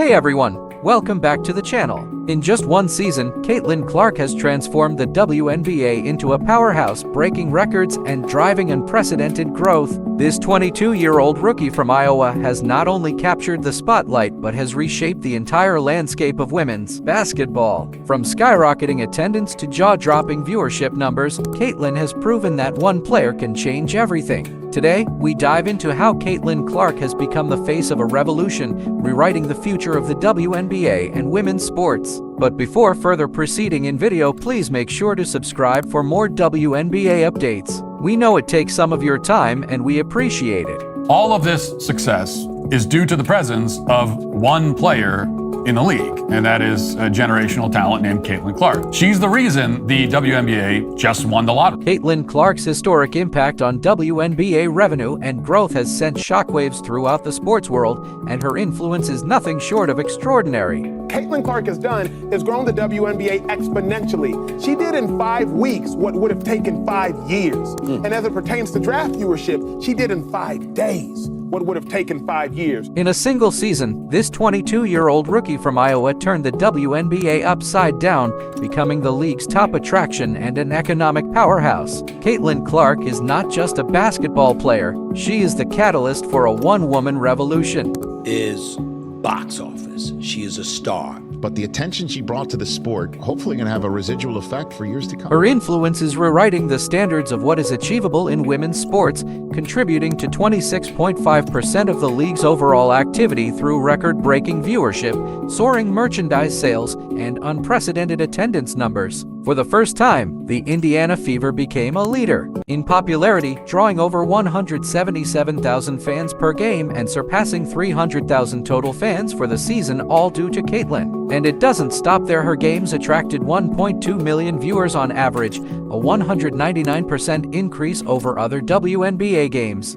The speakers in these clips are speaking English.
Hey everyone, welcome back to the channel. In just one season, Caitlin Clark has transformed the WNBA into a powerhouse, breaking records and driving unprecedented growth. This 22-year-old rookie from Iowa has not only captured the spotlight but has reshaped the entire landscape of women's basketball. From skyrocketing attendance to jaw-dropping viewership numbers, Caitlin has proven that one player can change everything. Today, we dive into how Caitlin Clark has become the face of a revolution, rewriting the future of the WNBA and women's sports. But before further proceeding in video, please make sure to subscribe for more WNBA updates. We know it takes some of your time and we appreciate it. All of this success is due to the presence of one player in the league, and that is a generational talent named Caitlin Clark. She's the reason the WNBA just won the lottery. Caitlin Clark's historic impact on WNBA revenue and growth has sent shockwaves throughout the sports world, and her influence is nothing short of extraordinary. Caitlin Clark has done is grown the WNBA exponentially. She did in 5 weeks what would have taken 5 years. And as it pertains to draft viewership, she did in 5 days what would have taken 5 years. In a single season, this 22-year-old rookie from Iowa turned the WNBA upside down, becoming the league's top attraction and an economic powerhouse. Caitlin Clark is not just a basketball player, she is the catalyst for a one-woman revolution. Is box office. She is a star. But the attention she brought to the sport, hopefully going to have a residual effect for years to come. Her influence is rewriting the standards of what is achievable in women's sports, contributing to 26.5% of the league's overall activity through record-breaking viewership, soaring merchandise sales, and unprecedented attendance numbers. For the first time, the Indiana Fever became a leader in popularity, drawing over 177,000 fans per game and surpassing 300,000 total fans for the season, all due to Caitlin. And it doesn't stop there. Her games attracted 1.2 million viewers on average, a 199% increase over other WNBA games.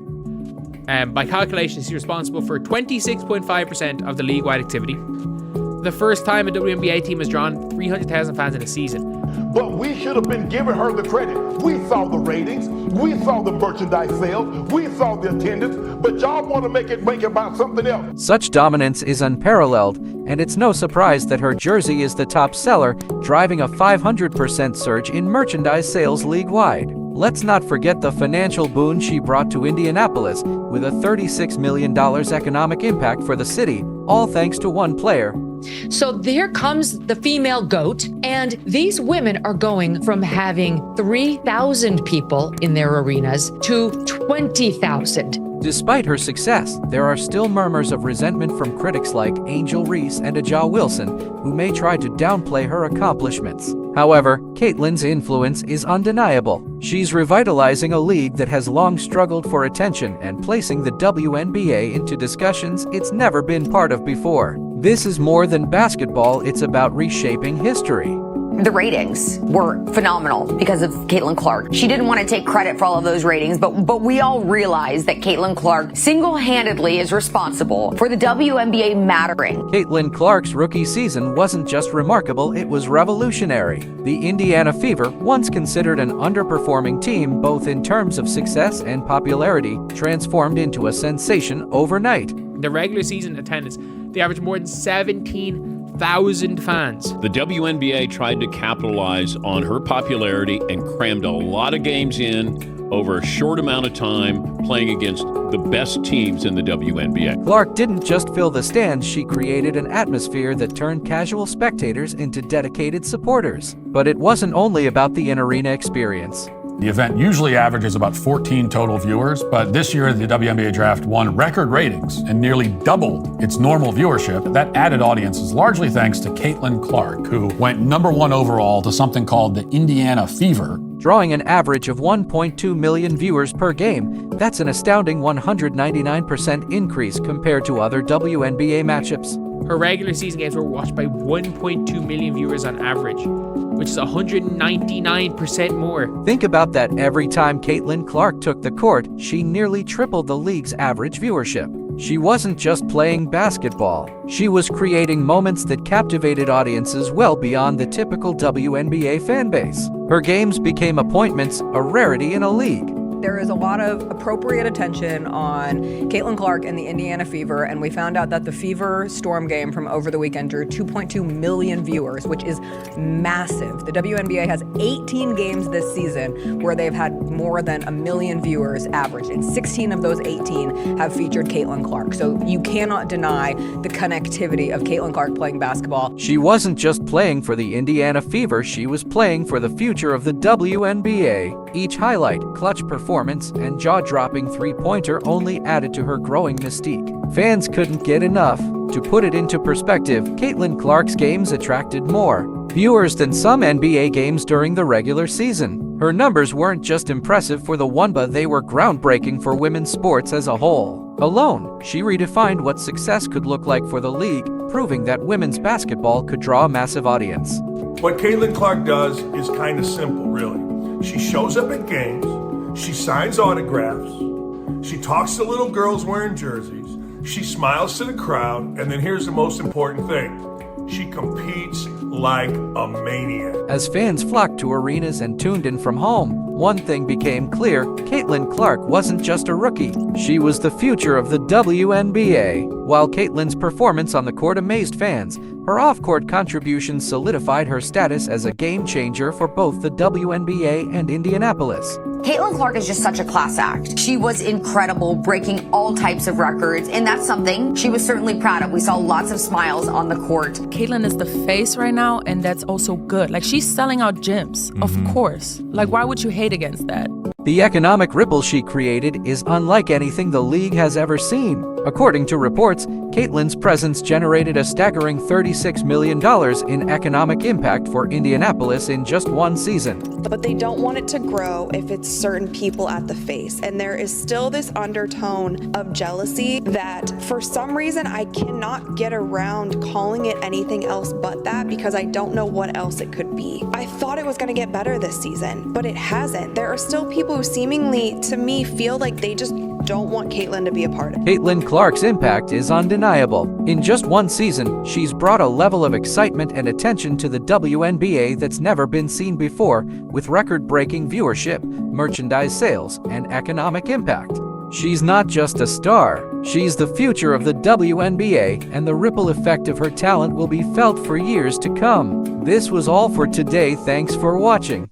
By calculations, she's responsible for 26.5% of the league-wide activity. The first time a WNBA team has drawn 300,000 fans in a season. But we should have been giving her the credit. We saw the ratings, we saw the merchandise sales, we saw the attendance, but y'all want to make it about something else. Such dominance is unparalleled, and it's no surprise that her jersey is the top seller, driving a 500% surge in merchandise sales league-wide. Let's not forget the financial boon she brought to Indianapolis, with a $36 million economic impact for the city, all thanks to one player. So there comes the female GOAT, and these women are going from having 3,000 people in their arenas to 20,000. Despite her success, there are still murmurs of resentment from critics like Angel Reese and Aja Wilson, who may try to downplay her accomplishments. However, Caitlin's influence is undeniable. She's revitalizing a league that has long struggled for attention and placing the WNBA into discussions it's never been part of before. This is more than basketball, it's about reshaping history. The ratings were phenomenal because of Caitlin Clark. She didn't want to take credit for all of those ratings, but we all realize that Caitlin Clark single-handedly is responsible for the WNBA mattering. Caitlin Clark's rookie season wasn't just remarkable, it was revolutionary. The Indiana Fever, once considered an underperforming team both in terms of success and popularity, transformed into a sensation overnight. The regular season attendance, they averaged more than 17,000 fans. The WNBA tried to capitalize on her popularity and crammed a lot of games in over a short amount of time, playing against the best teams in the WNBA. Clark didn't just fill the stands, she created an atmosphere that turned casual spectators into dedicated supporters. But it wasn't only about the in-arena experience. The event usually averages about 14 total viewers, but this year the WNBA draft won record ratings and nearly doubled its normal viewership. That added audience is largely thanks to Caitlin Clark, who went #1 overall to something called the Indiana Fever. Drawing an average of 1.2 million viewers per game, that's an astounding 199% increase compared to other WNBA matchups. Her regular season games were watched by 1.2 million viewers on average, which is 199% more. Think about that. Every time Caitlin Clark took the court, she nearly tripled the league's average viewership. She wasn't just playing basketball. She was creating moments that captivated audiences well beyond the typical WNBA fanbase. Her games became appointments, a rarity in a league There is a lot of appropriate attention on Caitlin Clark and the Indiana Fever, and we found out that the Fever Storm game from over the weekend drew 2.2 million viewers, which is massive. The WNBA has 18 games this season where they've had more than 1 million viewers average, and 16 of those 18 have featured Caitlin Clark. So you cannot deny the connectivity of Caitlin Clark playing basketball. She wasn't just playing for the Indiana Fever, she was playing for the future of the WNBA. Each highlight, clutch performance, and jaw-dropping three-pointer only added to her growing mystique. Fans couldn't get enough. To put it into perspective, Caitlin Clark's games attracted more viewers than some NBA games during the regular season. Her numbers weren't just impressive for the WNBA, they were groundbreaking for women's sports as a whole. Alone, she redefined what success could look like for the league, proving that women's basketball could draw a massive audience. What Caitlin Clark does is kind of simple, really. She shows up at games, she signs autographs, she talks to little girls wearing jerseys, she smiles to the crowd, and then here's the most important thing. She competes like a maniac. As fans flocked to arenas and tuned in from home, one thing became clear: Caitlin Clark wasn't just a rookie. She was the future of the WNBA. While Caitlin's performance on the court amazed fans, her off-court contributions solidified her status as a game-changer for both the WNBA and Indianapolis. Caitlin Clark is just such a class act. She was incredible, breaking all types of records, and that's something she was certainly proud of. We saw lots of smiles on the court. Caitlin is the face right now, and that's also good. Like, she's selling out gyms, of course. Like, why would you hate against that? The economic ripple she created is unlike anything the league has ever seen. According to reports, Caitlin's presence generated a staggering $36 million in economic impact for Indianapolis in just one season. But they don't want it to grow if it's certain people at the face. And there is still this undertone of jealousy that for some reason I cannot get around calling it anything else but that, because I don't know what else it could be. I thought it was going to get better this season, but it hasn't. There are still people who seemingly, to me, feel like they just don't want Caitlin to be a part of it. Caitlin Clark's impact is undeniable. In just one season, she's brought a level of excitement and attention to the WNBA that's never been seen before, with record-breaking viewership, merchandise sales, and economic impact. She's not just a star, she's the future of the WNBA, and the ripple effect of her talent will be felt for years to come. This was all for today. Thanks for watching.